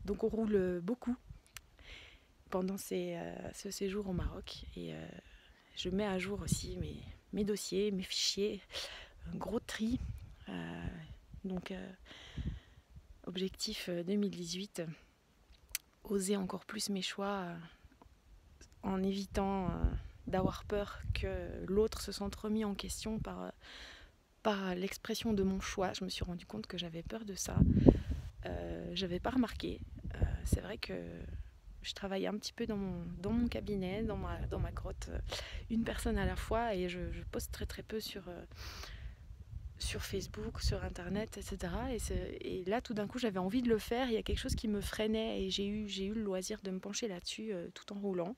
Donc on roule beaucoup pendant ce séjour au Maroc. Et je mets à jour aussi mes dossiers, mes fichiers, un gros tri. Donc objectif 2018, oser encore plus mes choix en évitant d'avoir peur que l'autre se sente remis en question par l'expression de mon choix. Je me suis rendu compte que j'avais peur de ça. J'avais pas remarqué. C'est vrai que je travaille un petit peu dans mon cabinet, dans ma grotte, une personne à la fois, et je poste très très peu sur Facebook, sur internet, etc. Et là tout d'un coup j'avais envie de le faire, il y a quelque chose qui me freinait et j'ai eu le loisir de me pencher là-dessus tout en roulant.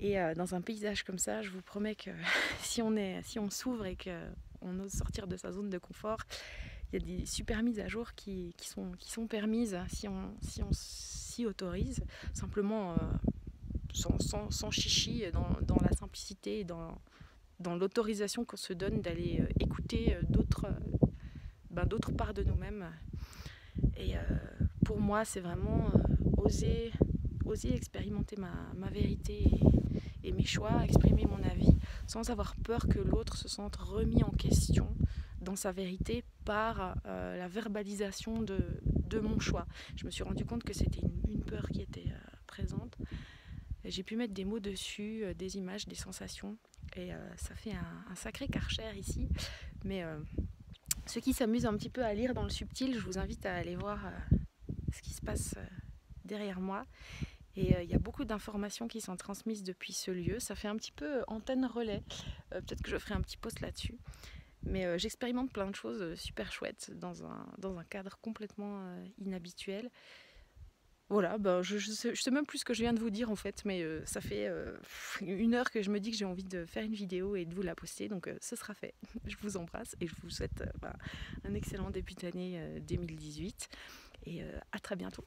Et dans un paysage comme ça, je vous promets que si on s'ouvre et qu'on ose sortir de sa zone de confort, il y a des super mises à jour qui sont permises si on s'y autorise, simplement sans chichi, dans la simplicité et dans l'autorisation qu'on se donne d'aller écouter d'autres parts de nous-mêmes. Et pour moi, c'est vraiment oser expérimenter ma vérité et mes choix, exprimer mon avis sans avoir peur que l'autre se sente remis en question dans sa vérité par la verbalisation de mon choix. Je me suis rendu compte que c'était une peur qui était présente. Et j'ai pu mettre des mots dessus, des images, des sensations. Et ça fait un sacré karcher ici. Mais ceux qui s'amusent un petit peu à lire dans le subtil, je vous invite à aller voir ce qui se passe derrière moi. Et il y a beaucoup d'informations qui sont transmises depuis ce lieu. Ça fait un petit peu antenne relais. Peut-être que je ferai un petit post là-dessus. Mais j'expérimente plein de choses super chouettes dans un cadre complètement inhabituel. Voilà, je sais même plus ce que je viens de vous dire en fait, mais ça fait 1 heure que je me dis que j'ai envie de faire une vidéo et de vous la poster, donc ce sera fait. Je vous embrasse et je vous souhaite un excellent début d'année 2018 et à très bientôt.